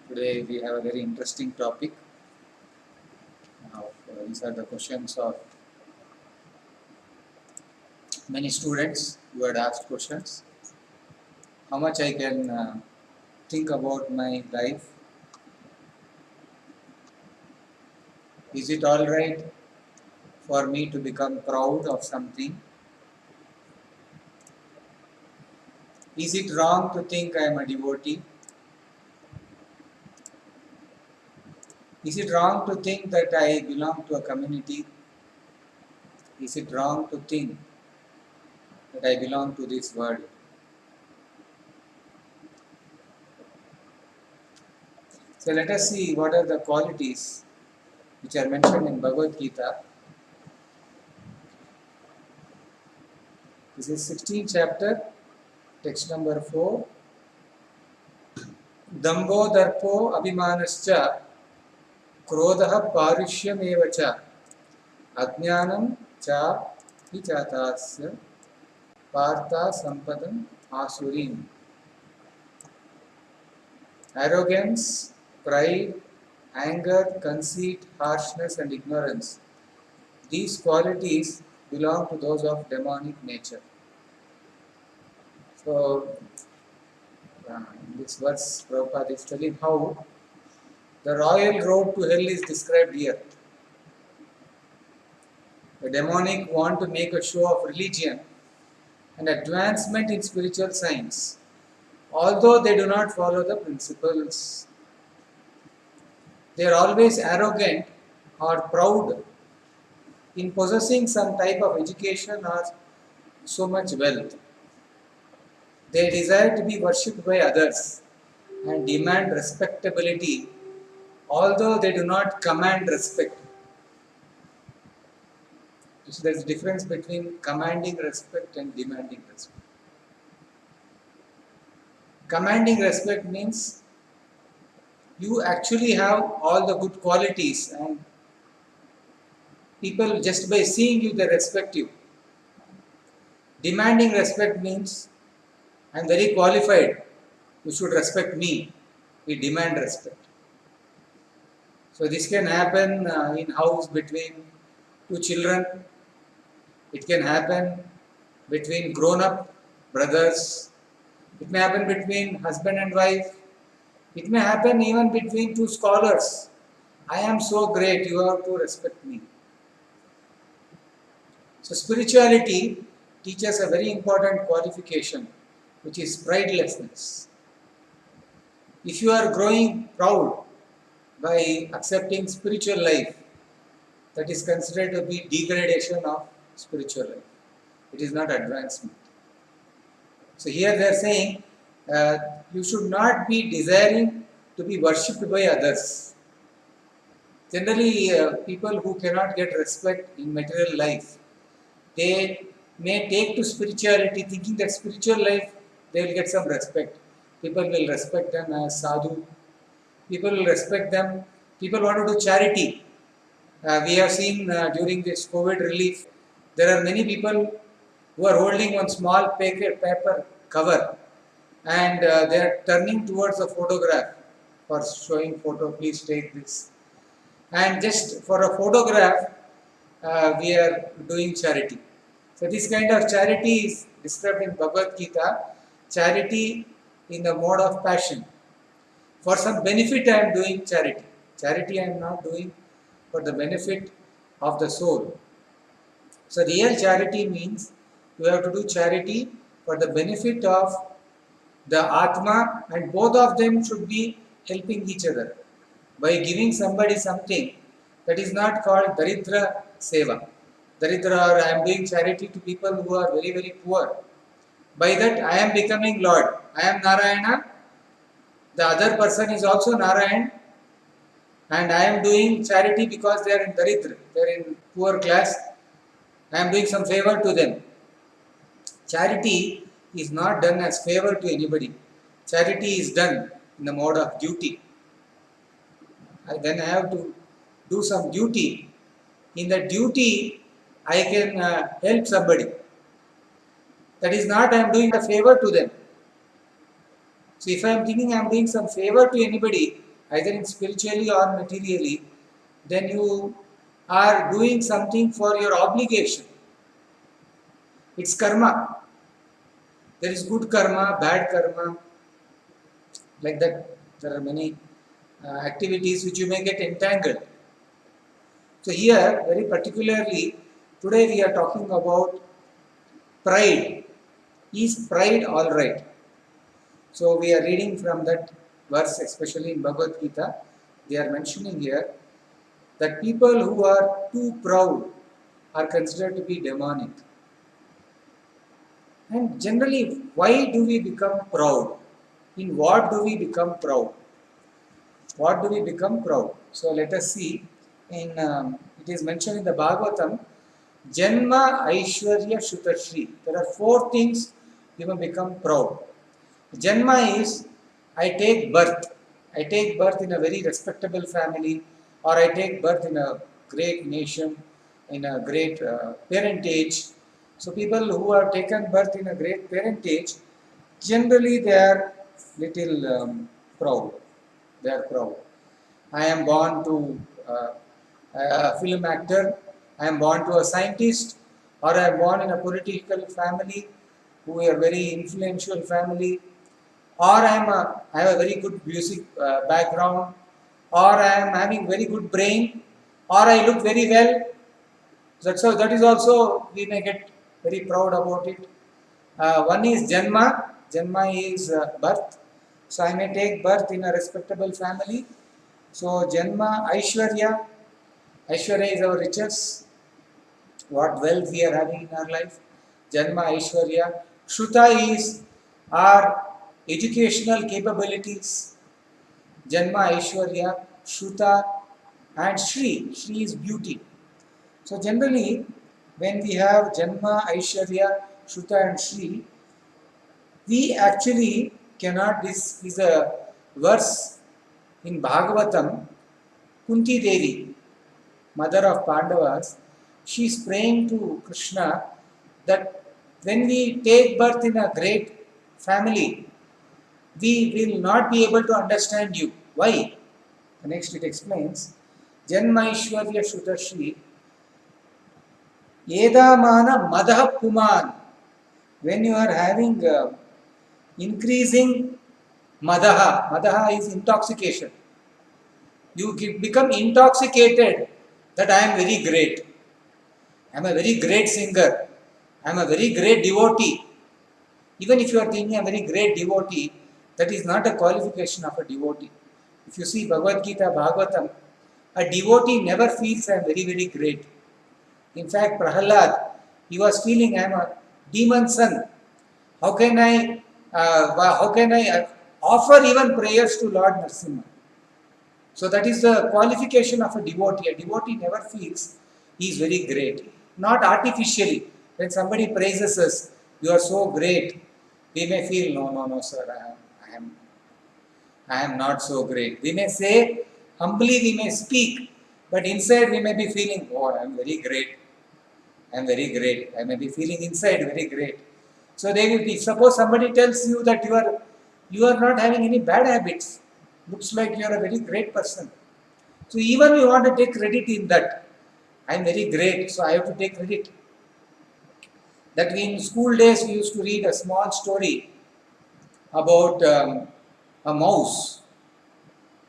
Today we have a very interesting topic. These are the questions of many students who had asked questions. How much I can think about my life? Is it all right for me to become proud of something? Is it wrong to think I am a devotee? Is it wrong to think that I belong to a community? Is it wrong to think that I belong to this world? So let us see what are the qualities which are mentioned in Bhagavad Gita. This is 16th chapter, text number 4. Dambho darpo abhimanascha krodha parushyameva cha ajnanam cha vichatasya partha sampadam asurim. Arrogance, pride, anger, conceit, harshness and ignorance. These qualities belong to those of demonic nature. So, in this verse, Prabhupada is telling how the royal road to hell is described here. The demonic want to make a show of religion and advancement in spiritual science, although they do not follow the principles. They are always arrogant or proud in possessing some type of education or so much wealth. They desire to be worshipped by others and demand respectability, although they do not command respect. So there is a difference between commanding respect and demanding respect. Commanding respect means you actually have all the good qualities and people just by seeing you they respect you. Demanding respect means I am very qualified, you should respect me. We demand respect. So this can happen in house between two children. It can happen between grown-up brothers. It may happen between husband and wife. It may happen even between two scholars. I am so great, you have to respect me. So spirituality teaches a very important qualification, which is pridelessness. If you are growing proud by accepting spiritual life, that is considered to be degradation of spiritual life. It is not advancement. So here they are saying you should not be desiring to be worshipped by others. Generally, people who cannot get respect in material life, they may take to spirituality thinking that spiritual life they will get some respect. People will respect them as sadhu. People will respect them. People want to do charity. We have seen during this COVID relief, there are many people who are holding one small paper cover and they are turning towards a photograph for showing photo, please take this. And just for a photograph, we are doing charity. So this kind of charity is described in Bhagavad Gita, charity in the mode of passion. For some benefit I am doing charity. Charity I am not doing for the benefit of the soul. So real charity means you have to do charity for the benefit of the Atma and both of them should be helping each other. By giving somebody something, that is not called Daridra Seva. Daridra or I am doing charity to people who are very very poor. By that I am becoming Lord. I am Narayana. The other person is also Narayan. And I am doing charity because they are in Daridra. They are in poor class. I am doing some favor to them. Charity is not done as favor to anybody. Charity is done in the mode of duty. Then I have to do some duty. In the duty, I can help somebody. That is not I am doing a favor to them. So if I am thinking I am doing some favor to anybody, either in spiritually or materially, then you are doing something for your obligation. It's karma. There is good karma, bad karma, like that. There are many activities which you may get entangled. So here, very particularly, today we are talking about pride. Is pride all right? So we are reading from that verse, especially in Bhagavad Gita. They are mentioning here that people who are too proud are considered to be demonic. And generally, why do we become proud? In what do we become proud? What do we become proud? So let us see. It is mentioned in the Bhagavatam, Janma Aishwarya Shutashri. There are 4 things you may become proud. Janma is I take birth. I take birth in a very respectable family, or I take birth in a great nation, in a great parentage. So people who have taken birth in a great parentage, generally they are little proud. They are proud. I am born to a film actor. I am born to a scientist, or I am born in a political family, who are very influential family, or I have a very good music background, or I am having very good brain, or I look very well. That is also we may get very proud about it. One is Janma. Janma is birth. So I may take birth in a respectable family. So Janma Aishwarya. Aishwarya is our riches. What wealth we are having in our life. Janma Aishwarya. Shruta is our educational capabilities. Janma Aishwarya, Shruta, and Shri. Shri is beauty. So generally, when we have Janma, Aishwarya, Shruta, and Shri, we actually cannot. This is a verse in Bhagavatam. Kunti Devi, mother of Pandavas, she is praying to Krishna that when we take birth in a great family, we will not be able to understand you. Why? Next it explains, Janmaishwarya Shutashri, Edamana Madha Puman. When you are having increasing Madaha, Madaha is intoxication. You become intoxicated that I am very great. I am a very great singer. I am a very great devotee. Even if you are thinking I am a very great devotee, that is not a qualification of a devotee. If you see Bhagavad Gita, Bhagavatam, a devotee never feels I am very, very great. In fact, Prahalad, he was feeling I am a demon son. How can I offer even prayers to Lord Narasimha? So that is the qualification of a devotee. A devotee never feels he is very great. Not artificially. When somebody praises us, you are so great, we may feel, no, sir, I am not so great. We may say, humbly we may speak, but inside we may be feeling, oh, I am very great. I am very great. I may be feeling inside very great. So they will be, suppose somebody tells you that you are not having any bad habits. Looks like you are a very great person. So even you want to take credit in that. I am very great, so I have to take credit. That in school days we used to read a small story about a mouse.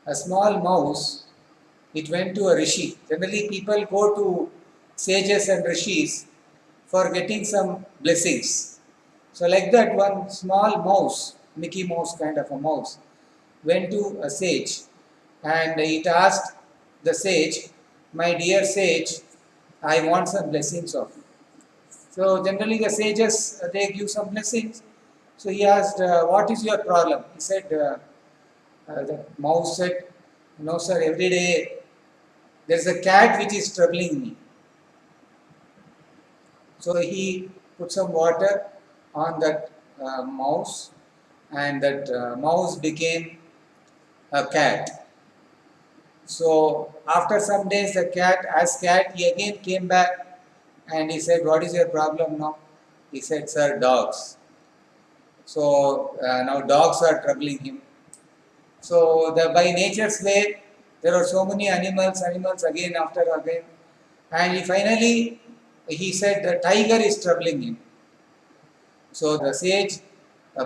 A small mouse, it went to a rishi. Generally people go to sages and rishis for getting some blessings. So like that, one small mouse, Mickey Mouse kind of a mouse, went to a sage and it asked the sage, my dear sage, I want some blessings of you. So generally the sages, they give some blessings. So he asked, what is your problem? He said, the mouse said, no sir, every day there is a cat which is troubling me. So he put some water on that mouse and that mouse became a cat. So after some days the cat, as cat, he again came back and he said, what is your problem now? He said, sir, dogs. So now dogs are troubling him. So by nature's way, there are so many animals again after again. And he said the tiger is troubling him. So the sage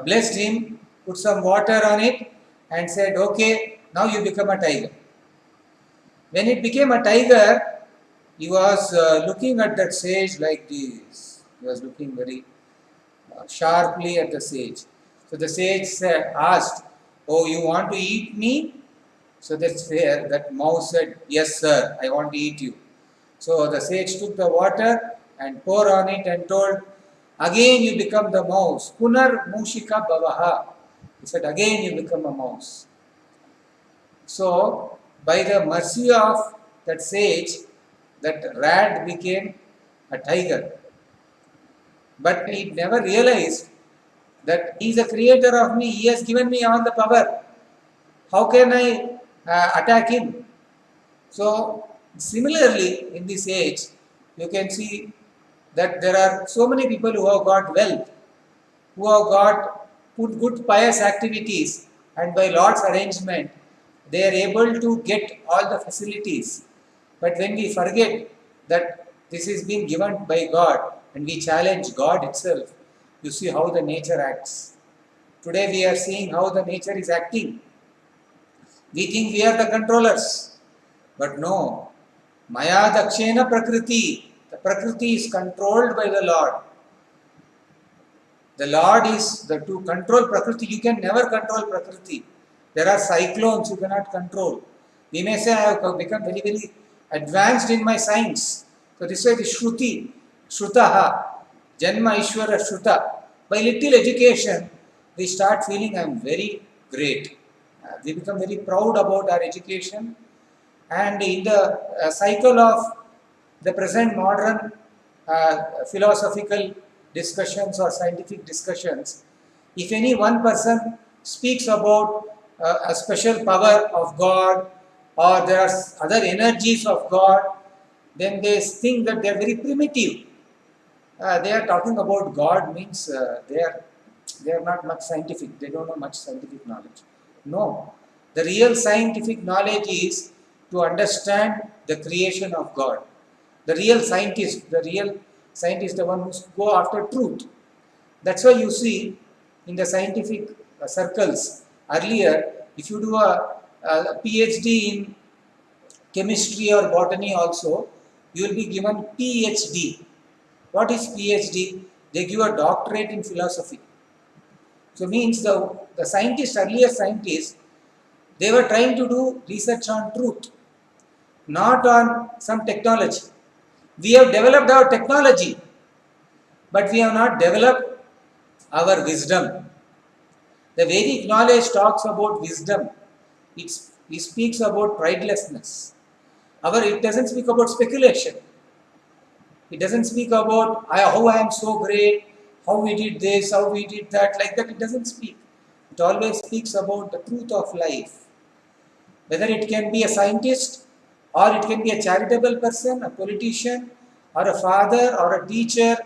blessed him, put some water on it and said, okay, now you become a tiger. When it became a tiger, he was looking at that sage like this. He was looking very sharply at the sage. So the sage asked, oh, you want to eat me? So that mouse said, yes sir, I want to eat you. So the sage took the water and poured on it and told, again you become the mouse. Punar mushika bhavaha. He said, again you become a mouse. So by the mercy of that sage, that rat became a tiger. But he never realized that he is the creator of me. He has given me all the power. How can I attack him? So similarly, in this age, you can see that there are so many people who have got wealth, who have got good pious activities, and by Lord's arrangement, they are able to get all the facilities. But when we forget that this is being given by God and we challenge God itself, you see how the nature acts. Today we are seeing how the nature is acting. We think we are the controllers, but no. Maya dakshena prakriti. The prakriti is controlled by the Lord. The Lord is to control prakriti. You can never control prakriti. There are cyclones you cannot control. We may say I have become very, very advanced in my science. So this way the Shruti, Shrutaha, Janma Ishwara Shruta. By little education, we start feeling I am very great. We become very proud about our education. And in the cycle of the present modern philosophical discussions or scientific discussions, if any one person speaks about a special power of God or there are other energies of God, then they think that they are very primitive. They are talking about God means they are not much scientific. They don't know much scientific knowledge. No, the real scientific knowledge is to understand the creation of God. The real scientist, the one who go after truth. That's why you see in the scientific circles earlier, if you do a PhD in chemistry or botany also, you will be given PhD. What is PhD? They give a doctorate in philosophy. So means the scientists, earlier scientists, they were trying to do research on truth, not on some technology. We have developed our technology, but we have not developed our wisdom. The Vedic knowledge talks about wisdom. It speaks about pridelessness. It doesn't speak about speculation. It doesn't speak about how I am so great, how we did this, how we did that, like that. It doesn't speak. It always speaks about the truth of life. Whether it can be a scientist or it can be a charitable person, a politician or a father or a teacher,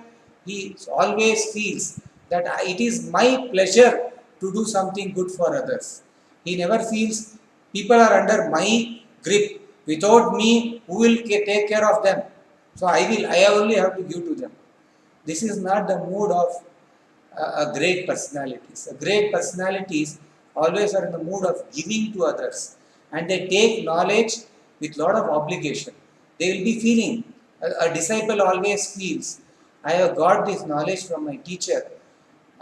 he always feels that it is my pleasure to do something good for others. He never feels people are under my grip. Without me, who will take care of them? So I only have to give to them. This is not the mood of a great personalities. Great personalities always are in the mood of giving to others, and they take knowledge with lot of obligation. They will be feeling, a disciple always feels, I have got this knowledge from my teacher.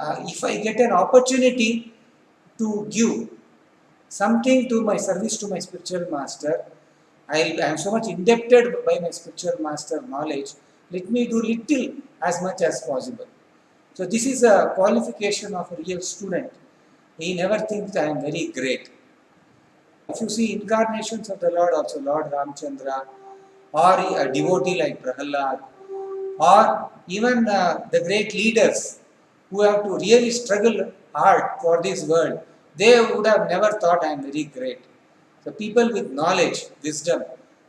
If I get an opportunity to give something to my service to my spiritual master, I am so much indebted by my spiritual master knowledge. Let me do little as much as possible. So this is a qualification of a real student. He never thinks I am very great. If you see incarnations of the Lord also, Lord Ramchandra, or a devotee like Prahalad, or even the great leaders who have to really struggle hard for this world, they would have never thought I am very great. The people with knowledge, wisdom,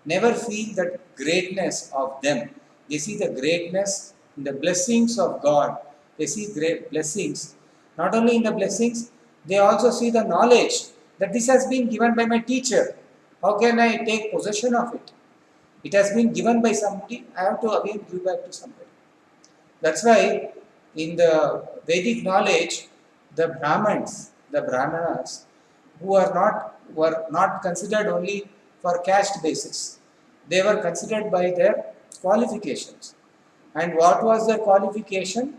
never feel that greatness of them. They see the greatness in the blessings of God. They see great blessings. Not only in the blessings, they also see the knowledge that this has been given by my teacher. How can I take possession of it? It has been given by somebody, I have to again give back to somebody. That's why in the Vedic knowledge, the Brahmanas, were not considered only for caste basis. They were considered by their qualifications. And what was their qualification?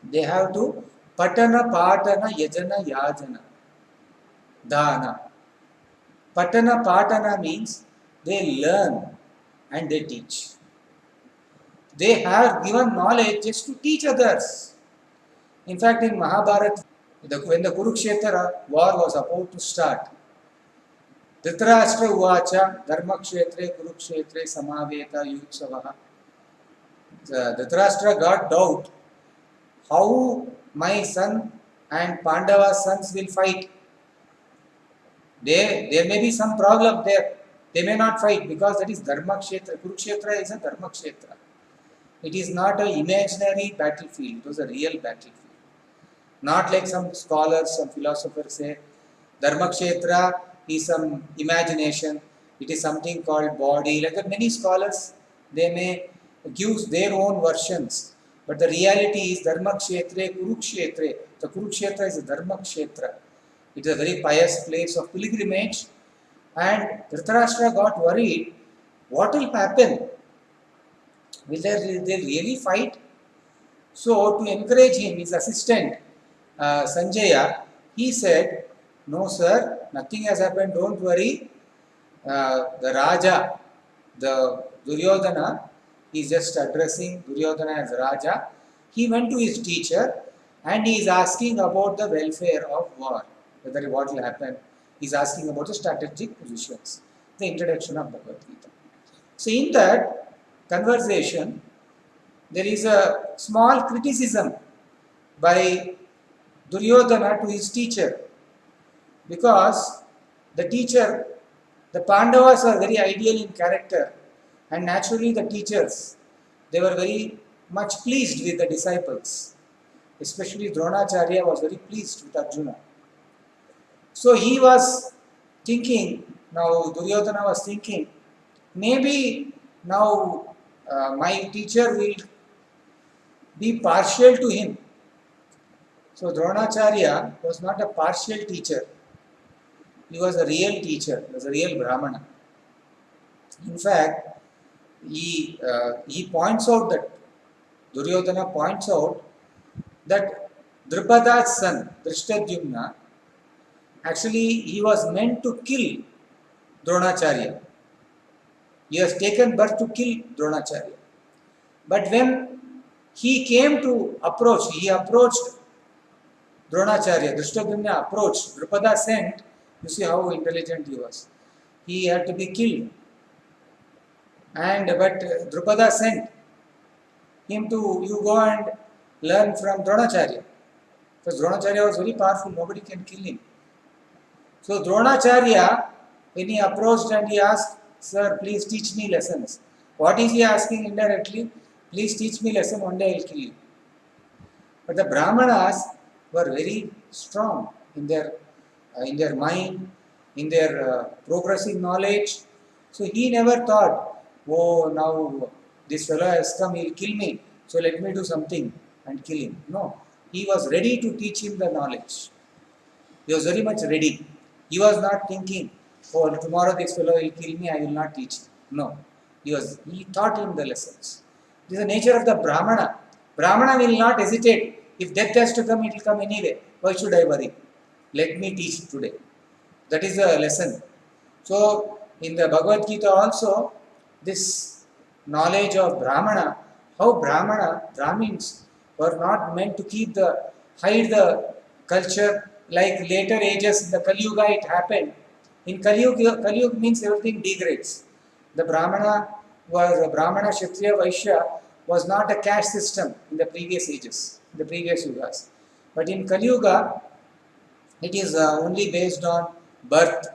They have to patana, patana, yajana, yajana, dana. Patana, patana means they learn and they teach. They have given knowledge just to teach others. In fact, in Mahabharata, when the Kurukshetra war was about to start, Dhritarashtra uvacha dharmakshetre kurukshetre samaveta yutsavaha. Dhritarashtra got doubt how my son and Pandava's sons will fight. There may be some problem there. They may not fight because that is Dharmakshetra. Kurukshetra is a Dharmakshetra. It is not an imaginary battlefield. It was a real battlefield. Not like some scholars, some philosophers say, Dharmakshetra is some imagination. It is something called body. Like that, many scholars, they may give their own versions. But the reality is Dharmakshetra, Kurukshetra. The Kurukshetra is a Dharmakshetra. It is a very pious place of pilgrimage. And Dhritarashtra got worried. What will happen? Will they really fight? So to encourage him, his assistant Sanjaya, he said, "No sir, nothing has happened, don't worry. The Raja, the Duryodhana, he is just addressing Duryodhana as Raja. He went to his teacher and he is asking about the welfare of war, whether what will happen. He is asking about the strategic positions." The introduction of Bhagavad Gita. So in that conversation, there is a small criticism by Duryodhana to his teacher, because the teacher, the Pandavas are very ideal in character, and naturally the teachers, they were very much pleased with the disciples, especially Dronacharya was very pleased with Arjuna. So he was thinking, now Duryodhana was thinking, maybe now my teacher will be partial to him. So Dronacharya was not a partial teacher. He was a real teacher, he was a real Brahmana. In fact, he points out that, Duryodhana points out that Drupada's son, Drishtadyumna, actually he was meant to kill Dronacharya. He has taken birth to kill Dronacharya. But when he came to approach, he approached Dronacharya, Drishtadyumna approached, Drupada sent, you see how intelligent he was. He had to be killed. But Drupada sent him to, you go and learn from Dronacharya. Because Dronacharya was very powerful, nobody can kill him. So Dronacharya, when he approached and he asked, "Sir, please teach me lessons." What is he asking indirectly? Please teach me lesson, one day I will kill you. But the Brahmanas were very strong in their mind, in their progressive knowledge. So he never thought, oh, now this fellow has come, he will kill me, so let me do something and kill him. No, he was ready to teach him the knowledge. He was very much ready. He was not thinking, oh, tomorrow this fellow will kill me, I will not teach him. No, he taught him the lessons. This is the nature of the Brahmana. Brahmana will not hesitate. If death has to come, it will come anyway. Why should I worry? Let me teach today. That is the lesson. So, in the Bhagavad Gita also, this knowledge of Brahmana, how Brahmins were not meant to hide the culture, like later ages in the Kali Yuga it happened. In Kali Yuga means everything degrades. The Brahmana, Kshatriya, Vaishya was not a caste system in the previous ages, in the previous yugas. But in Kali Yuga, it is only based on birth,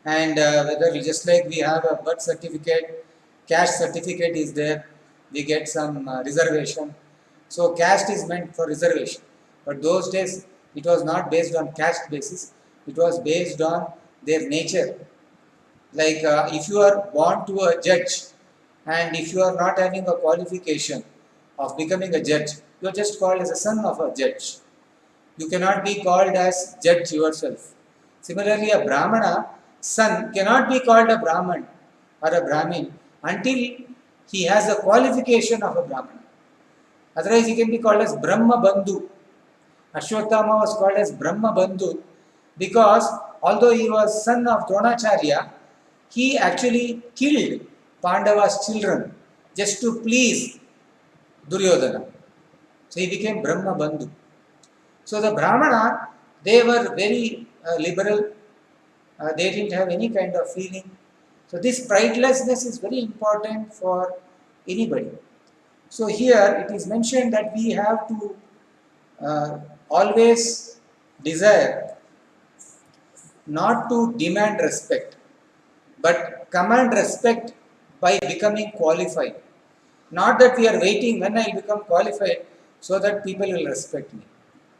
and whether just like we have a birth certificate, caste certificate is there, we get some reservation. So caste is meant for reservation. But those days, it was not based on caste basis, It was based on their nature. Like if you are born to a judge and if you are not having a qualification of becoming a judge, you are just called as a son of a judge. You cannot be called as judge yourself. Similarly, a Brahmana son cannot be called a Brahman or a Brahmin until he has a qualification of a Brahmana. Otherwise, he can be called as Brahma Bandhu. Ashwatthama was called as Brahma Bandhu because although he was son of Dronacharya, he actually killed Pandava's children just to please Duryodhana. So he became Brahma Bandhu. So the Brahmana, they were very liberal. They didn't have any kind of feeling. So this pridelessness is very important for anybody. So here it is mentioned that we have to always desire not to demand respect, but command respect by becoming qualified. Not that we are waiting when I become qualified so that people will respect me.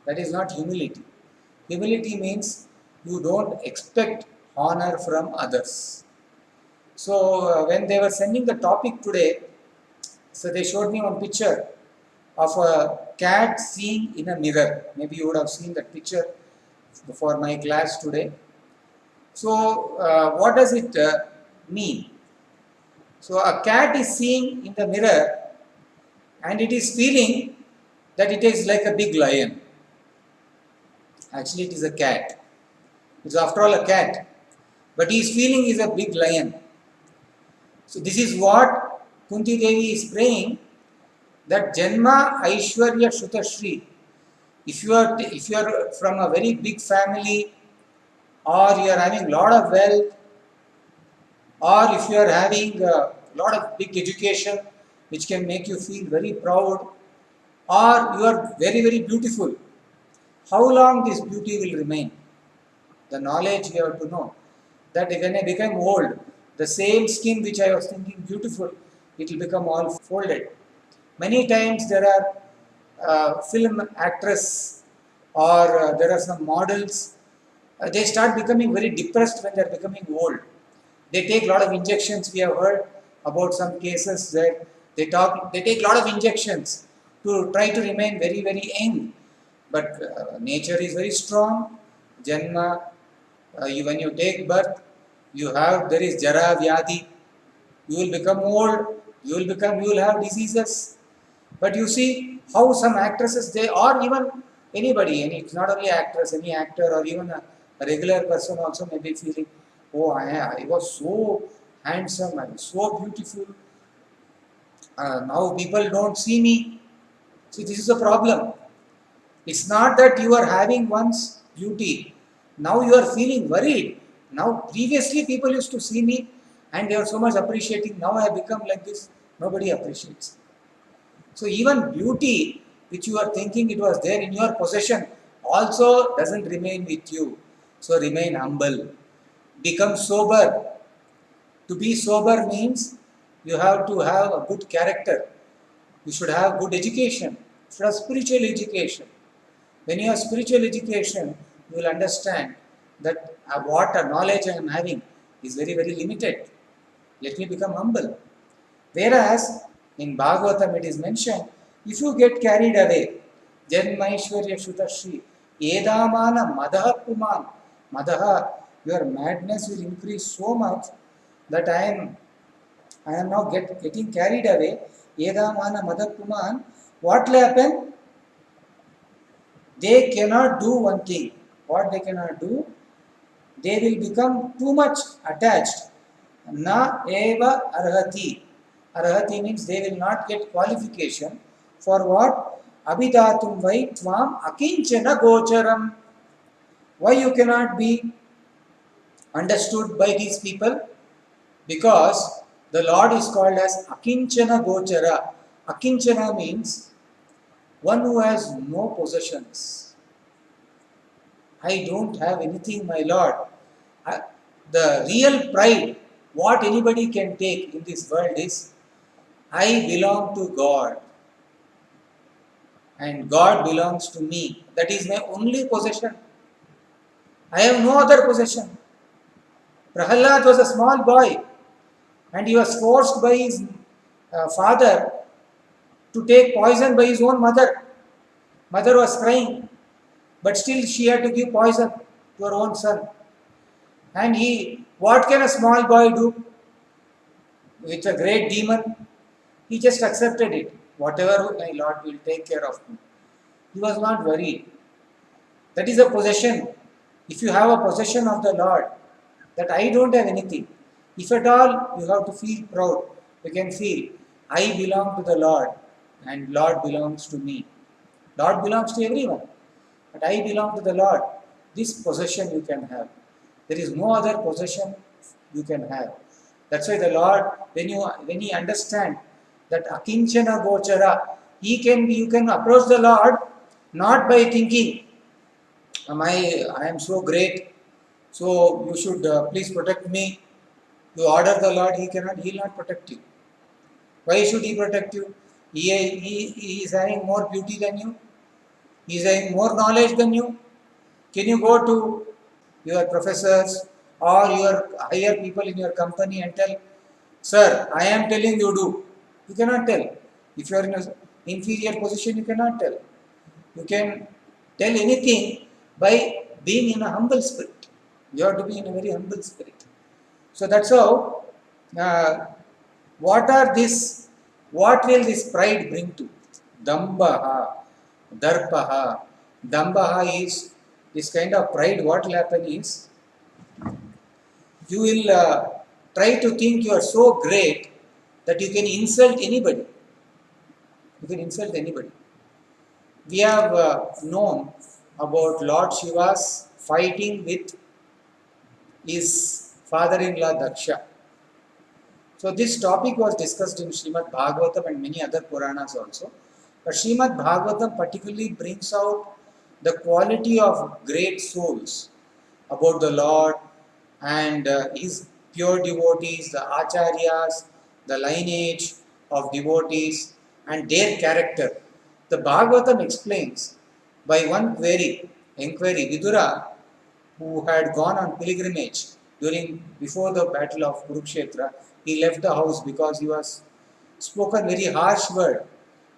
That is not humility. Humility means you don't expect honor from others. So when they were sending the topic today, so they showed me one picture of a cat seeing in a mirror. Maybe you would have seen that picture for my class today. So what does it mean? So a cat is seeing in the mirror and it is feeling that it is like a big lion. Actually it is a cat. It's after all a cat. But he is feeling he is a big lion. So this is what Kunti Devi is praying, that Janma Aishwarya Shutashri. If you are from a very big family, or you are having lot of wealth, or if you are having a lot of big education which can make you feel very proud, or you are very very beautiful, how long this beauty will remain? The knowledge you have to know that when I become old, the same skin which I was thinking beautiful, it will become all folded. Many times there are film actresses or there are some models, they start becoming very depressed when they are becoming old. They take a lot of injections. We have heard about some cases where they take a lot of injections to try to remain very very young. But nature is very strong. Janma, when you take birth, there is Jara Vyadhi. You will become old. You will have diseases. But you see how some actresses, they or even anybody, it's not only actress, any actor or even a regular person also may be feeling, oh, I was so handsome, I was so beautiful. Now people don't see me. See, this is a problem. It's not that you are having once beauty. Now you are feeling worried. Now previously people used to see me and they are so much appreciating. Now I have become like this. Nobody appreciates. So even beauty which you are thinking it was there in your possession also doesn't remain with you. So remain humble. Become sober. To be sober means you have to have a good character. You should have good education. You should have spiritual education. When you have spiritual education, you will understand that what a knowledge I am having is very, very limited. Let me become humble. Whereas in Bhagavatam it is mentioned, if you get carried away, Janmaishwarya Shutashri, Edamana Madaha Puman, Madaha, your madness will increase so much that I am now getting carried away. Edamana Madaha Puman, what will happen? They cannot do one thing. What they cannot do? They will become too much attached. Na eva arhati. Arhati means they will not get qualification for what? Abhidatum vai tvam akinchana gocharam. Why you cannot be understood by these people? Because the Lord is called as akinchana gochara. Akinchana means one who has no possessions. I don't have anything, my Lord. The real pride, what anybody can take in this world is, I belong to God and God belongs to me. That is my only possession. I have no other possession. Prahalad was a small boy and he was forced by his father to take poison by his own mother. Mother was crying, but still she had to give poison to her own son. And what can a small boy do with a great demon? He just accepted it. Whatever my Lord will take care of me. He was not worried. That is a possession. If you have a possession of the Lord, that I don't have anything. If at all, you have to feel proud. You can feel, I belong to the Lord and Lord belongs to me. Lord belongs to everyone. But I belong to the Lord. This possession you can have. There is no other possession you can have. That's why the Lord, when He understand that akinchana gochara, you can approach the Lord not by thinking, I am so great, so you should please protect me. You order the Lord, He will not protect you. Why should He protect you? He is having more beauty than you. He is having more knowledge than you. Can you go to your professors or your higher people in your company and tell, sir, I am telling you do? You cannot tell. If you are in an inferior position, you cannot tell. You can tell anything by being in a humble spirit. You have to be in a very humble spirit. So that's how, what will this pride bring to? Dambaha, darpaha. Dambaha is this kind of pride. What will happen is, you will try to think you are so great that you can insult anybody. You can insult anybody. We have known about Lord Shiva's fighting with his father-in-law Daksha. So this topic was discussed in Srimad Bhagavatam and many other Puranas also. But Srimad Bhagavatam particularly brings out the quality of great souls about the Lord and his pure devotees, the acharyas, the lineage of devotees and their character. The Bhagavatam explains by one inquiry, Vidura, who had gone on pilgrimage before the battle of Kurukshetra, he left the house because he was spoken very harsh word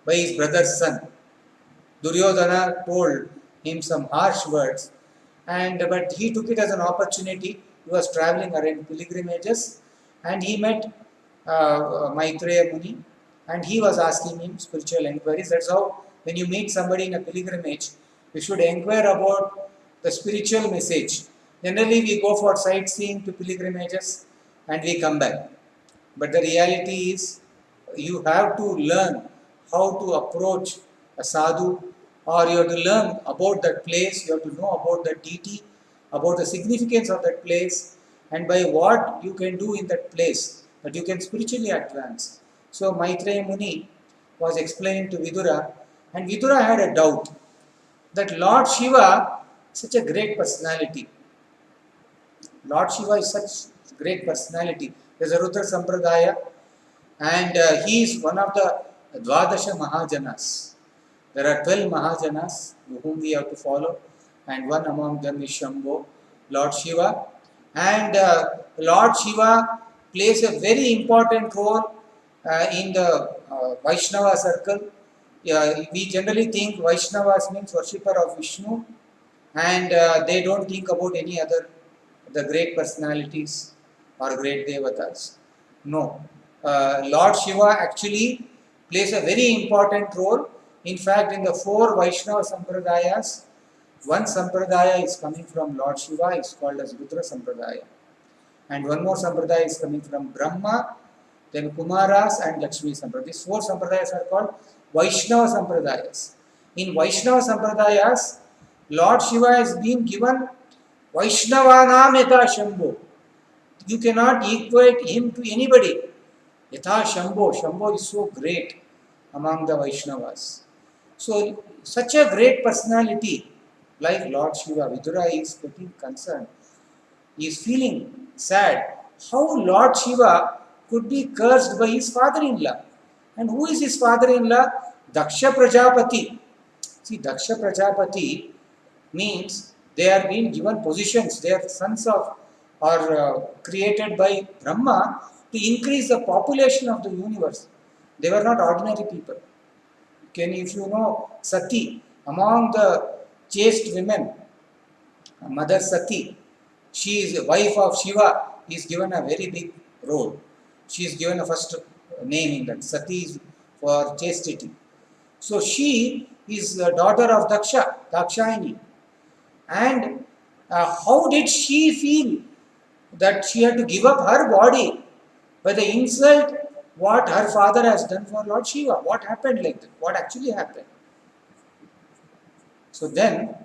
by his brother's son. Duryodhana told him some harsh words, but he took it as an opportunity. He was traveling around pilgrimages and he met Maitreya Muni and he was asking him spiritual inquiries. That's how when you meet somebody in a pilgrimage, you should inquire about the spiritual message. Generally, we go for sightseeing to pilgrimages and we come back. But the reality is, you have to learn how to approach a sadhu, or you have to learn about that place, you have to know about the deity, about the significance of that place, and by what you can do in that place, that you can spiritually advance. So Maitreya Muni was explaining to Vidura, and Vidura had a doubt that Lord Shiva is such a great personality. Lord Shiva is such a great personality. There is a Rudra Sampradaya, and he is one of the Dvadasha Mahajanas. There are 12 Mahajanas whom we have to follow, and one among them is Shambho, Lord Shiva. And Lord Shiva plays a very important role in the Vaishnava circle. We generally think Vaishnavas means worshipper of Vishnu, and they don't think about any other, the great personalities or great devatas. No. Lord Shiva actually plays a very important role. In fact, in the 4 Vaishnava Sampradayas, one Sampradaya is coming from Lord Shiva, it's called as Rudra Sampradaya. And one more Sampradaya is coming from Brahma, then Kumaras and Lakshmi Sampradaya. These 4 Sampradayas are called Vaishnava Sampradayas. In Vaishnava Sampradayas, Lord Shiva has been given Vaishnavanam Yatha Shambho. You cannot equate him to anybody. Yatha Shambho. Shambho is so great among the Vaishnavas. So, such a great personality like Lord Shiva, Vidura is getting concerned. He is feeling sad. How Lord Shiva could be cursed by his father-in-law? And who is his father-in-law? Daksha Prajapati. See, Daksha Prajapati means They are being given positions. They are sons of or created by Brahma to increase the population of the universe. They were not ordinary people. If you know Sati, among the chaste women, Mother Sati, she is the wife of Shiva, is given a very big role. She is given a first name in that. Sati is for chastity. So she is the daughter of Daksha, Dakshayani. And how did she feel that she had to give up her body by the insult what her father has done for Lord Shiva? What happened like that? What actually happened? So then,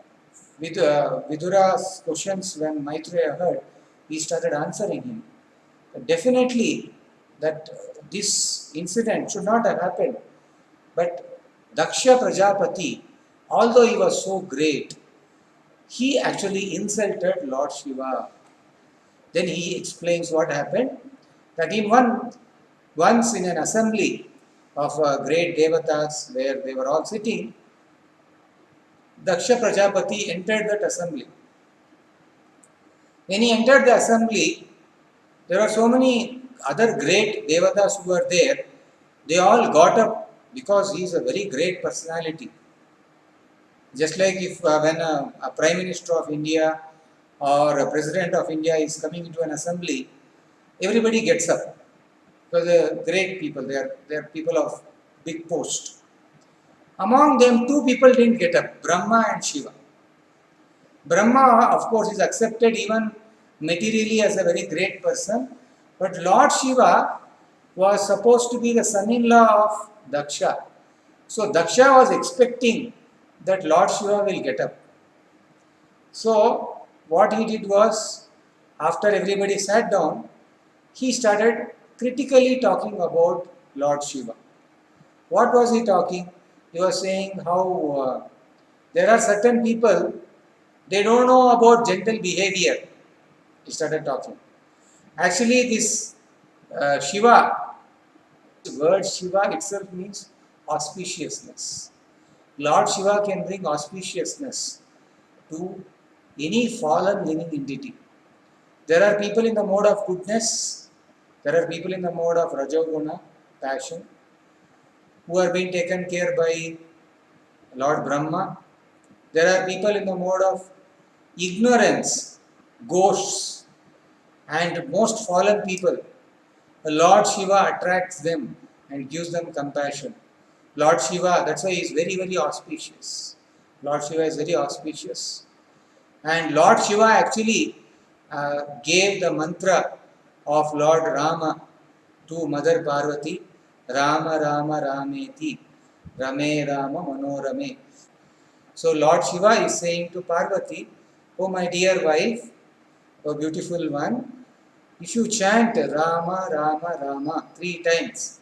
with Vidura's questions, when Maitreya heard, he started answering him. Definitely, that this incident should not have happened. But Daksha Prajapati, although he was so great, he actually insulted Lord Shiva. Then he explains what happened. That once in an assembly of great devatas where they were all sitting, Daksha Prajapati entered that assembly. When he entered the assembly, there were so many other great devatas who were there. They all got up because he is a very great personality. Just like if when a Prime Minister of India or a President of India is coming into an assembly, everybody gets up. Because they are great people, they are people of big post. Among them, two people didn't get up, Brahma and Shiva. Brahma, of course, is accepted even materially as a very great person, but Lord Shiva was supposed to be the son-in-law of Daksha. So Daksha was expecting that Lord Shiva will get up. So what he did was, after everybody sat down, he started critically talking about Lord Shiva. What was he talking? He was saying how there are certain people, they don't know about gentle behavior. He started talking. Actually, this Shiva, the word Shiva itself means auspiciousness. Lord Shiva can bring auspiciousness to any fallen living entity. There are people in the mode of goodness, there are people in the mode of Rajoguna, passion, who are being taken care by Lord Brahma. There are people in the mode of ignorance, ghosts, and most fallen people. The Lord Shiva attracts them and gives them compassion. Lord Shiva, that's why he is very, very auspicious. Lord Shiva is very auspicious. And Lord Shiva actually gave the mantra of Lord Rama to Mother Parvati, Rama Rama Rameti, Rame Rama Manorame. So Lord Shiva is saying to Parvati, oh my dear wife, oh beautiful one, if you chant Rama Rama Rama 3 times,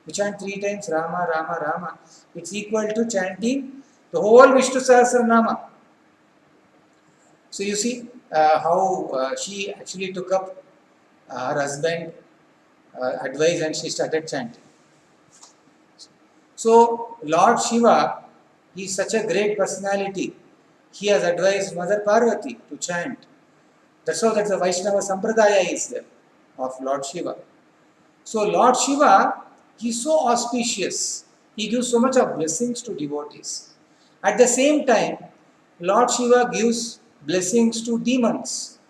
you chant 3 times Rama Rama Rama, it's equal to chanting the whole Vishnu Sahasranama. So you see how she actually took up her husband's advice and she started chanting. So Lord Shiva, he is such a great personality. He has advised Mother Parvati to chant. That's how that the Vaishnava Sampradaya is there of Lord Shiva. So Lord Shiva, he is so auspicious. He gives so much of blessings to devotees. At the same time, Lord Shiva gives blessings to demons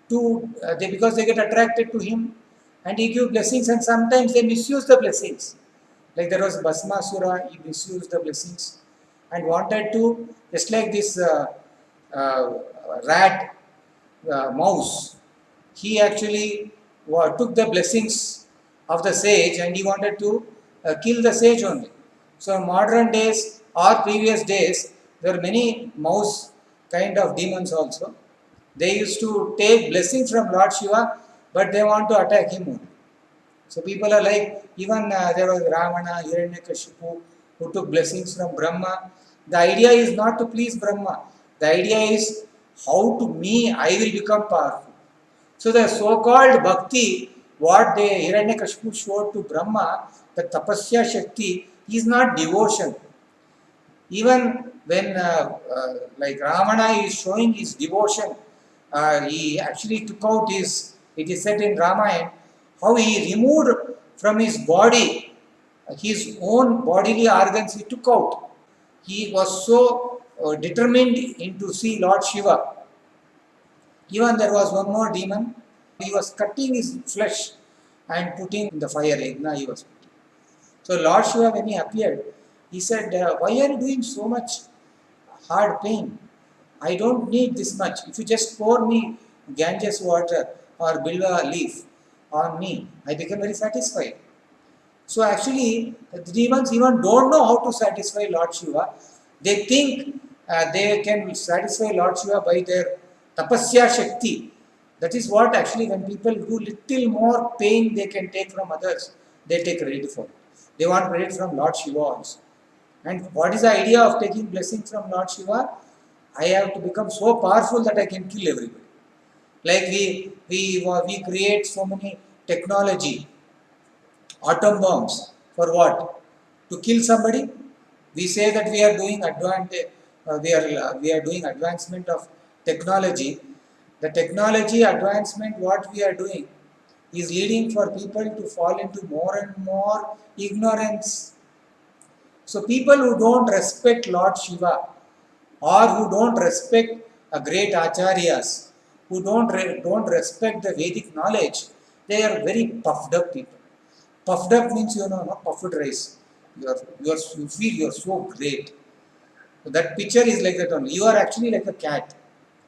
because they get attracted to him, and he gives blessings, and sometimes they misuse the blessings. Like there was Bhasmasura, he misused the blessings and wanted to, just like this rat, mouse, he actually took the blessings of the sage and he wanted to kill the sage only. So in modern days or previous days, there were many mouse kind of demons also. They used to take blessings from Lord Shiva, but they want to attack him only. So people are like, even there was Ravana, Hiranyakashipu, who took blessings from Brahma. The idea is not to please Brahma. The idea is how to me I will become powerful. So the so-called bhakti, what the Hiranyakashipu showed to Brahma, the tapasya shakti, is not devotion. Even when like Ravana is showing his devotion, he actually took out his, it is said in Ramayana, how he removed from his body his own bodily organs he took out. He was so determined in to see Lord Shiva. Even there was one more demon, he was cutting his flesh and putting in the fire, Yagna he was putting. So Lord Shiva, when he appeared, he said, why are you doing so much hard pain? I don't need this much. If you just pour me Ganges water or Bilva leaf on me, I become very satisfied. So actually, the demons even don't know how to satisfy Lord Shiva. They think they can satisfy Lord Shiva by their tapasya shakti. That is what actually when people do little more pain they can take from others, they take credit for it. They want credit from Lord Shiva also. And what is the idea of taking blessing from Lord Shiva? I have to become so powerful that I can kill everybody. Like we create so many technology, atom bombs for what? To kill somebody. We say that we are doing we are doing advancement of technology. The technology advancement what we are doing is leading for people to fall into more and more ignorance. So people who don't respect Lord Shiva or who don't respect a great acharyas, who don't respect the Vedic knowledge, they are very puffed up people. Puffed up means no puffed rice. You feel you are so great. So that picture is like that only. You are actually like a cat.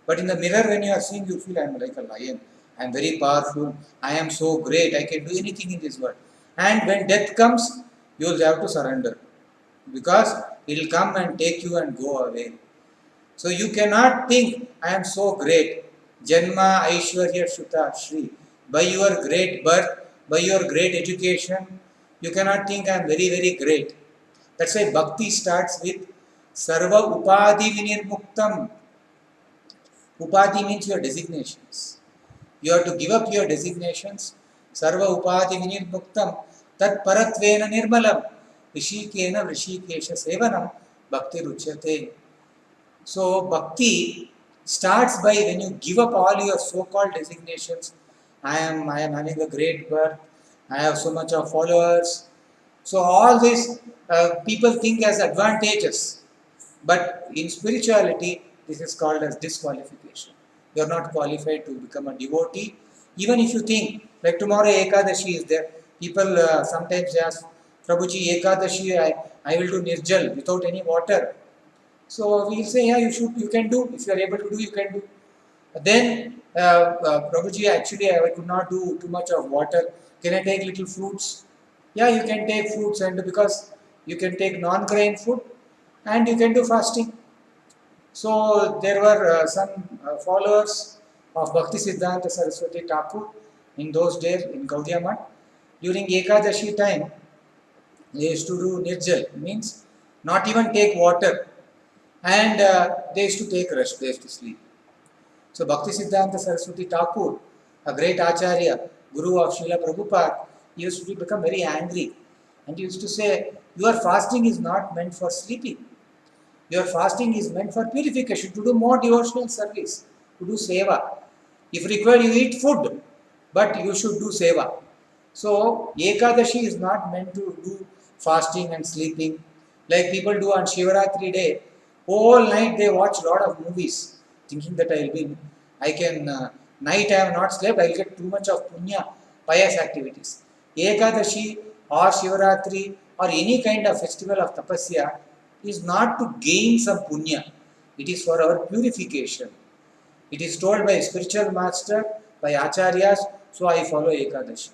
But in the mirror when you are seeing, you feel I am like a lion. I am very powerful. I am so great. I can do anything in this world. And when death comes, you will have to surrender. Because it will come and take you and go away. So you cannot think, I am so great. Janma Aishwarya Shuta Shri. By your great birth, by your great education, you cannot think I am very, very great. That's why Bhakti starts with Sarva Upadi Vinirmuktam. Upadi means your designations. You have to give up your designations. Sarva Upadi Vinirmuktam. Tat Paratvena Nirmalam. Rishikena Rishikesha Sevanam Bhakti Ruchyate. So bhakti starts by when you give up all your so-called designations. I am having a great birth. I have so much of followers. So all this people think as advantageous, but in spirituality this is called as disqualification. You are not qualified to become a devotee. Even if you think like tomorrow Ekadashi is there, people sometimes ask Prabhuji Ekadashi I will do nirjal without any water. So we will say, yeah, you can do. If you are able to do, you can do. Then, Prabhuji, actually, I could not do too much of water. Can I take little fruits? Yeah, you can take fruits, and because you can take non-grain food, and you can do fasting. So there were some followers of Bhakti Siddhanta Saraswati Thakur in those days in Gaudiya Math. During Ekadashi time, they used to do nirjal, means not even take water. And they used to take rest, they used to sleep. So Bhakti Siddhanta Saraswati Thakur, a great Acharya, Guru of Srila Prabhupada, he used to become very angry. And he used to say, your fasting is not meant for sleeping. Your fasting is meant for purification, to do more devotional service, to do seva. If required, you eat food, but you should do seva. So Ekadashi is not meant to do fasting and sleeping. Like people do on Shivaratri day, whole night they watch a lot of movies, thinking that night I have not slept, I will get too much of punya, pious activities. Ekadashi or Shivaratri or any kind of festival of tapasya is not to gain some punya. It is for our purification. It is told by spiritual master, by acharyas, so I follow Ekadashi.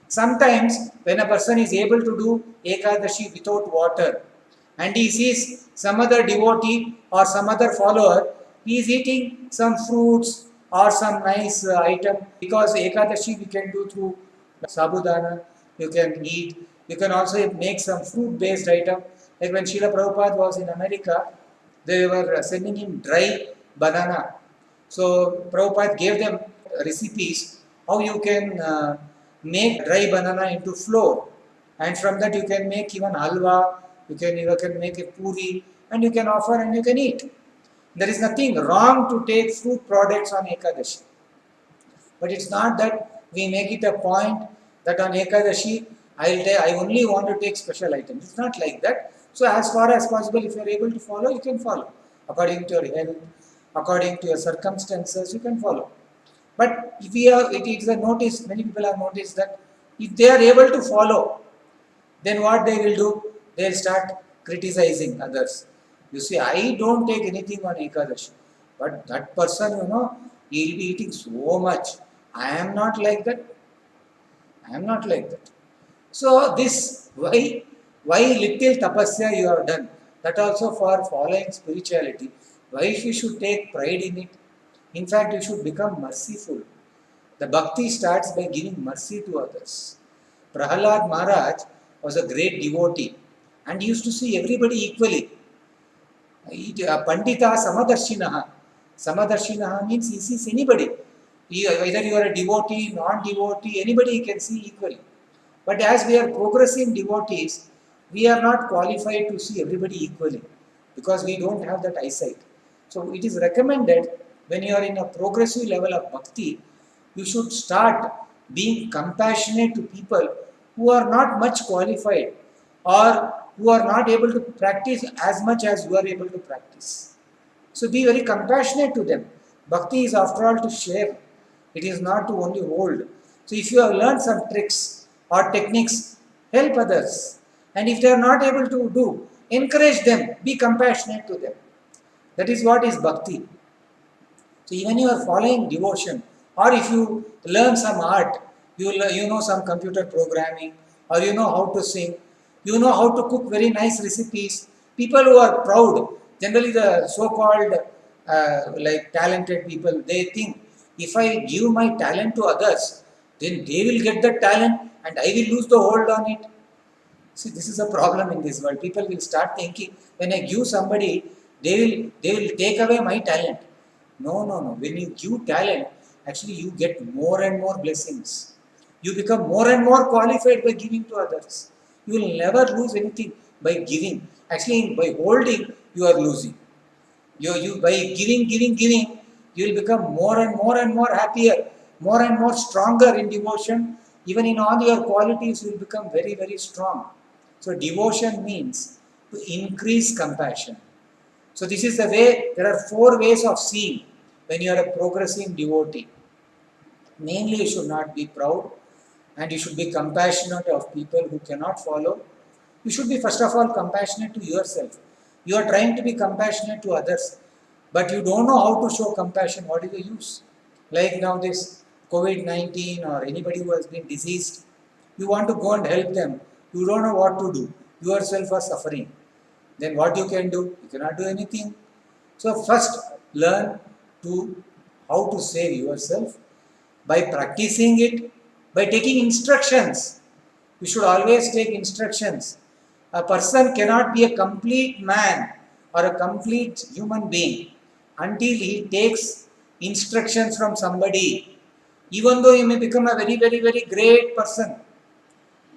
Sometimes when a person is able to do Ekadashi without water, and he sees some other devotee or some other follower, he is eating some fruits or some nice item, because Ekadashi we can do through sabudana, you can eat, you can also make some fruit based item. Like when Srila Prabhupada was in America, they were sending him dry banana. So Prabhupada gave them recipes how you can make dry banana into flour, and from that you can make even halwa, you can make a puri, and you can offer and you can eat. There is nothing wrong to take fruit products on Ekadashi. But it's not that we make it a point that on Ekadashi, I only want to take special items. It's not like that. So as far as possible, if you are able to follow, you can follow. According to your health, according to your circumstances, you can follow. But if it is a notice, many people have noticed that if they are able to follow, then what they will do? They will start criticizing others. You see, I don't take anything on Ekadashi, but that person, he will be eating so much. I am not like that. I am not like that. So this, why little tapasya you have done? That also for following spirituality. Why you should take pride in it? In fact, you should become merciful. The bhakti starts by giving mercy to others. Prahalad Maharaj was a great devotee and he used to see everybody equally. Pandita Samadarshinaha. Samadarshinaha means he sees anybody. Whether you are a devotee, non-devotee, anybody he can see equally. But as we are progressing devotees, we are not qualified to see everybody equally because we don't have that eyesight. So it is recommended when you are in a progressive level of bhakti, you should start being compassionate to people who are not much qualified or who are not able to practice as much as you are able to practice. So be very compassionate to them. Bhakti is after all to share. It is not to only hold. So if you have learned some tricks or techniques, help others. And if they are not able to do, encourage them. Be compassionate to them. That is what is bhakti. So even you are following devotion, or if you learn some art, you know some computer programming, or you know how to sing, you know how to cook very nice recipes. People who are proud, generally the so-called like talented people, they think if I give my talent to others, then they will get the talent and I will lose the hold on it. See, this is a problem in this world. People will start thinking when I give somebody, they will take away my talent. No. When you give talent, actually you get more and more blessings. You become more and more qualified by giving to others. You will never lose anything by giving. Actually, by holding, you are losing. You by giving, you will become more and more happier, more and more stronger in devotion. Even in all your qualities, you will become very, very strong. So devotion means to increase compassion. So this is the way, there are 4 ways of seeing when you are a progressing devotee. Mainly you should not be proud and you should be compassionate of people who cannot follow. You should be first of all compassionate to yourself. You are trying to be compassionate to others, but you don't know how to show compassion. What is the use? Like now this COVID-19 or anybody who has been diseased, you want to go and help them. You don't know what to do. You yourself are suffering. Then what you can do? You cannot do anything. So first learn to how to save yourself by practicing it, by taking instructions. You should always take instructions. A person cannot be a complete man or a complete human being until he takes instructions from somebody. Even though you may become a very, very, very great person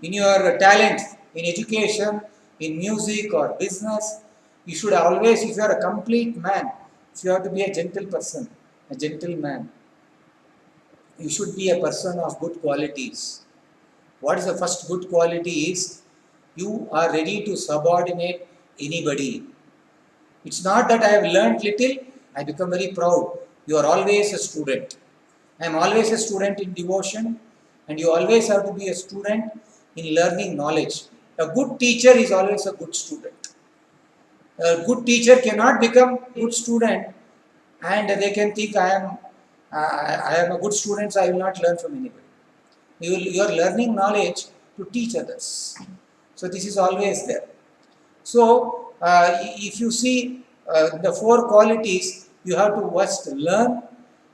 in your talents, in education, in music or business, you should always, if you are a complete man, if you have to be a gentle person, a gentleman, you should be a person of good qualities. What is the first good quality is you are ready to subordinate anybody. It's not that I have learned little, I become very proud. You are always a student. I am always a student in devotion and you always have to be a student in learning knowledge. A good teacher is always a good student. A good teacher cannot become a good student and they can think I am a good student so I will not learn from anybody. You are learning knowledge to teach others. So this is always there. So if you see the 4 qualities, you have to first learn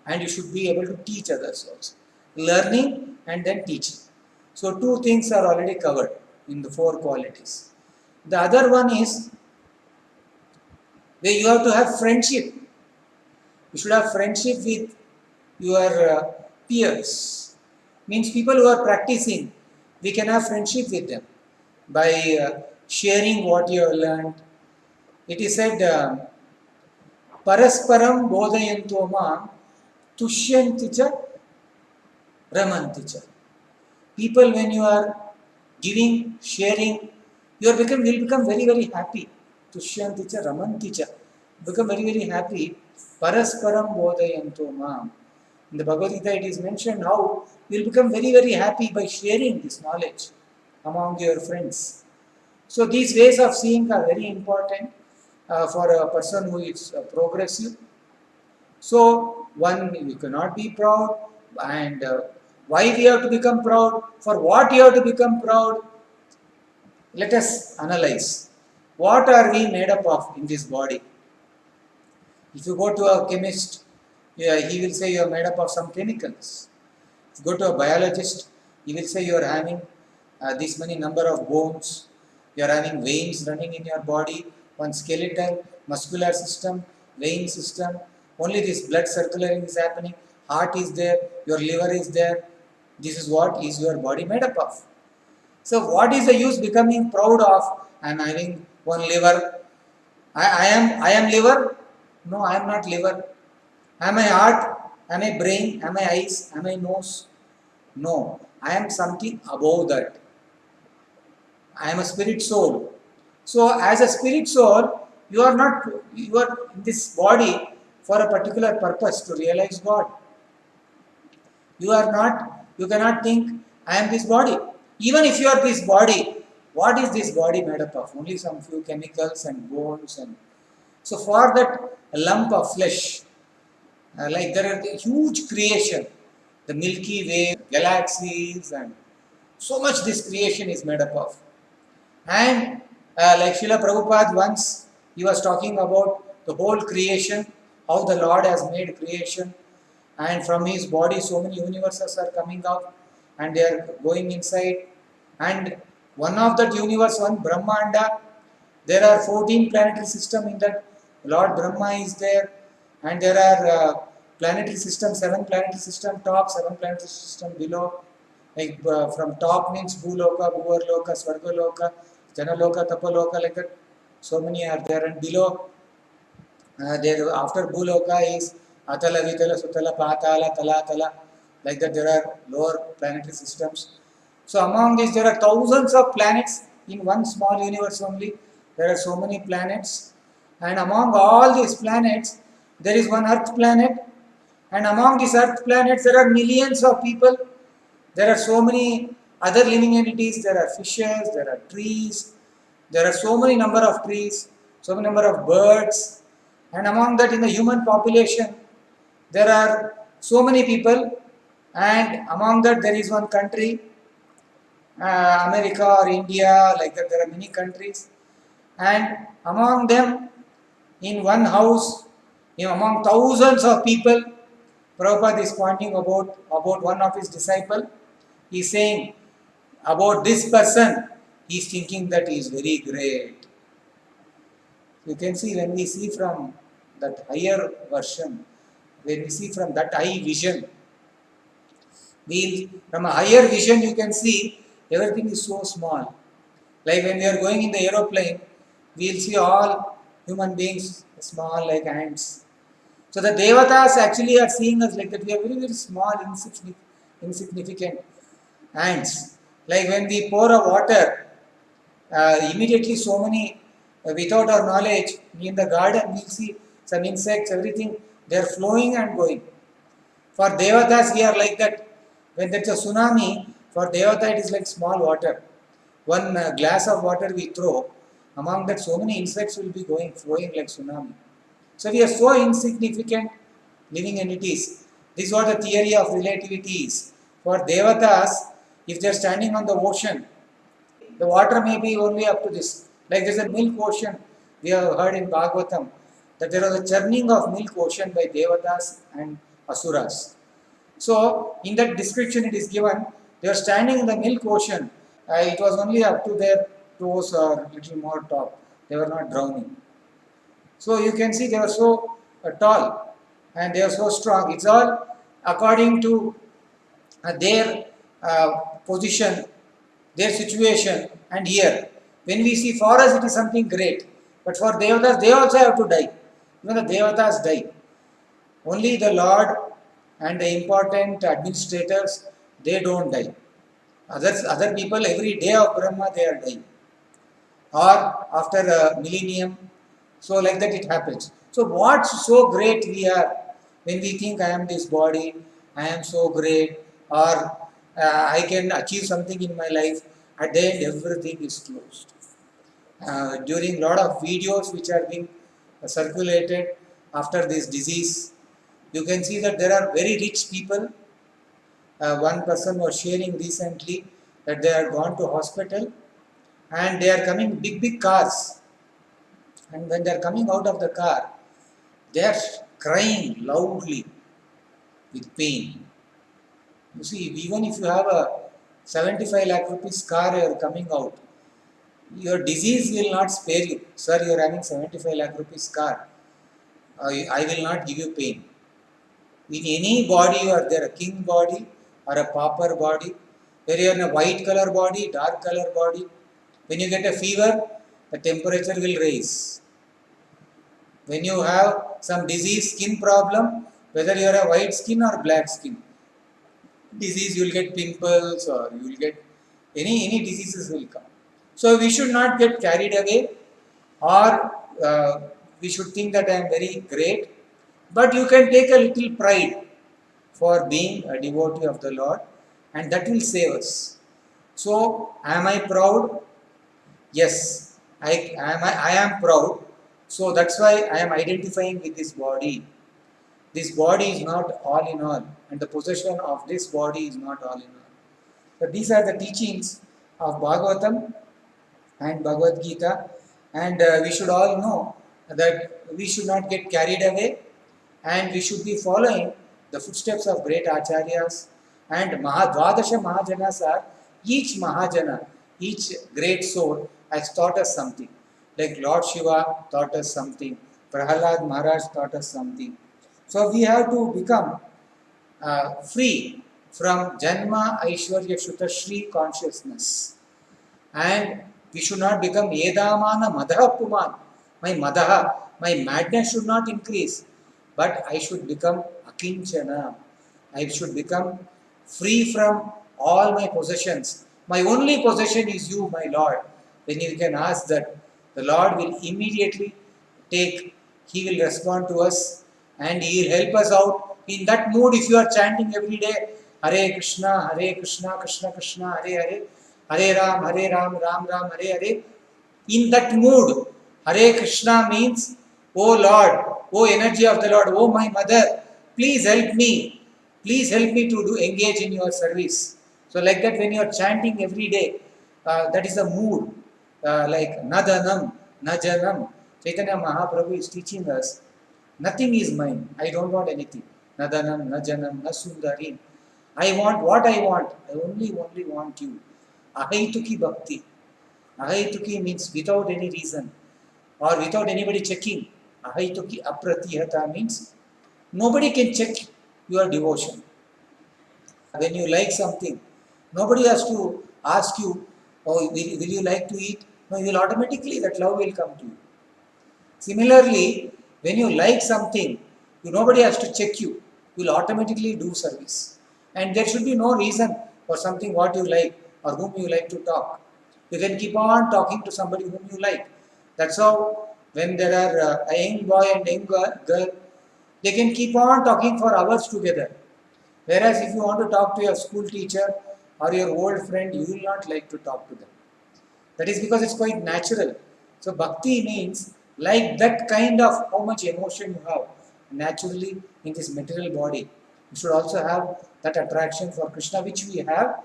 and you should be able to teach others also. Learning and then teaching. So 2 things are already covered in the 4 qualities. The other one is where you have to have friendship. You should have friendship with your peers. Means people who are practicing, we can have friendship with them by sharing what you have learned. It is said, Parasparam bodhayanto mam tushyanti cha ramanti cha. People, when you are giving, sharing, will become very, very happy. Tushyanti cha ramanti cha. Become very, very happy. Parasparam bodhayanto mam. In the Bhagavad Gita it is mentioned how you will become very, very happy by sharing this knowledge among your friends. So these ways of seeing are very important for a person who is progressive. So one, you cannot be proud, and why we have to become proud, for what you have to become proud. Let us analyze. What are we made up of in this body? If you go to a chemist, he will say you are made up of some chemicals. If you go to a biologist, he will say you are having this many number of bones, you are having veins running in your body, one skeletal, muscular system, vein system, only this blood circulating is happening, heart is there, your liver is there. This is what is your body made up of. So what is the use becoming proud of? I am having one liver. I am liver? No, I am not liver. Am I heart? Am I brain? Am I eyes? Am I nose? No, I am something above that. I am a spirit soul. So as a spirit soul, you are in this body for a particular purpose to realize God. You cannot think, I am this body. Even if you are this body, what is this body made up of? Only some few chemicals and bones. And so for that lump of flesh, like there are the huge creation, the Milky Way, galaxies, and so much this creation is made up of. And like Srila Prabhupada once, he was talking about the whole creation, how the Lord has made creation, and from his body so many universes are coming out and they are going inside. And one of that universe, one Brahmanda, there are 14 planetary systems in that. Lord Brahma is there, and there are planetary systems, 7 planetary system top, 7 planetary system below. Like from top means Bhuloka, Bhuvarloka, Swargaloka, Janaloka, Tapaloka, like that. So many are there, and below there after Bhuloka is Atala, Vitala, Sutala, Patala, Talatala. Like that, there are lower planetary systems. So among these, there are thousands of planets in one small universe only. There are so many planets, and among all these planets, there is one Earth planet, and among these Earth planets, there are millions of people. There are so many other living entities. There are fishes, there are trees, there are so many number of trees, so many number of birds, and among that, in the human population, there are so many people, and among that, there is one country, America or India, like that. There are many countries, and among them, in one house, among thousands of people, Prabhupada is pointing about one of his disciples. He is saying about this person, he is thinking that he is very great. You can see, when we see from that higher version, when we see from that high vision, from a higher vision you can see everything is so small. Like when we are going in the aeroplane, we will see all human beings small like ants. So the devatas actually are seeing us like that. We are very, very small, insignificant ants. Like when we pour a water, immediately so many, without our knowledge, in the garden we see some insects, everything, they are flowing and going. For devatas we are like that. When there is a tsunami, for devata it is like small water. One glass of water we throw, among that so many insects will be flowing like tsunami. So we are so insignificant living entities. This is what the theory of relativity is. For devatas, if they are standing on the ocean, the water may be only up to this. Like there is a milk ocean, we have heard in Bhagavatam, that there was a churning of milk ocean by devatas and asuras. So in that description it is given, they are standing in the milk ocean. It was only up to their toes or little more top. They were not drowning. So you can see they are so tall and they are so strong. It's all according to their position, their situation, and here. When we see, for us it is something great, But for Devatas, they also have to die. Even the Devatas die. Only the Lord and the important administrators, they don't die. Other people, every day of Brahma, they are dying. Or after a millennium, so like that it happens. So what's so great we are when we think I am this body, I am so great, or I can achieve something in my life, at the end everything is closed. During lot of videos which are being circulated after this disease, you can see that there are very rich people. One person was sharing recently that they are gone to hospital and they are coming big cars, and when they are coming out of the car, they are crying loudly with pain. You see, even if you have a 75 lakh rupees car, you are coming out, your disease will not spare you. Sir, you are having 75 lakh rupees car, I will not give you pain. In any body you are there, a king body or a pauper body, where you are in a white color body, dark color body, when you get a fever, the temperature will raise. When you have some disease, skin problem, whether you are a white skin or black skin, disease, you will get pimples or you will get any diseases will come. So we should not get carried away, or we should think that I am very great, but you can take a little pride for being a devotee of the Lord, and that will save us. So am I proud? Yes, I am proud. So that's why I am identifying with this body. This body is not all in all, and the possession of this body is not all in all. But these are the teachings of Bhagavatam and Bhagavad Gita, and we should all know that we should not get carried away, and we should be following the footsteps of great acharyas. And Dvadasha Mahajanas are, each Mahajana, each great soul has taught us something. Like Lord Shiva taught us something, Prahalad Maharaj taught us something. So we have to become free from Janma Aishwarya Shutashri consciousness. And we should not become Edamana Madaha Puman. My Madaha, my madness should not increase, but I should become Akinchana. I should become free from all my possessions. My only possession is you, my Lord. Then you can ask that, the Lord will immediately take, He will respond to us and He will help us out. In that mood, if you are chanting every day, Hare Krishna, Krishna Krishna, Hare Ram, Ram Ram, Hare, in that mood, Hare Krishna means, oh Lord, oh energy of the Lord, oh my mother, please help me. Please help me to engage in your service. So like that, when you are chanting every day, that is a mood. Like Nadanam, Najanam. Chaitanya Mahaprabhu is teaching us, nothing is mine. I don't want anything. Nadanam, Najanam, Nasundarim. I want what I want. I only want you. Ahaituki bhakti. Ahaituki means without any reason or without anybody checking. Ahaituki apratihata means nobody can check your devotion. When you like something, nobody has to ask you, oh, will you like to eat? No, you will automatically, that love will come to you. Similarly, when you like something, nobody has to check you. You will automatically do service. And there should be no reason for something what you like or whom you like to talk. You can keep on talking to somebody whom you like. That's how when there are a young boy and young girl, they can keep on talking for hours together. Whereas if you want to talk to your school teacher or your old friend, you will not like to talk to them. That is because it's quite natural. So bhakti means like that kind of how much emotion you have naturally in this material body. You should also have that attraction for Krishna, which we have,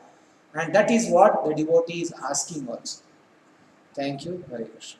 and that is what the devotee is asking also. Thank you. Hare Krishna.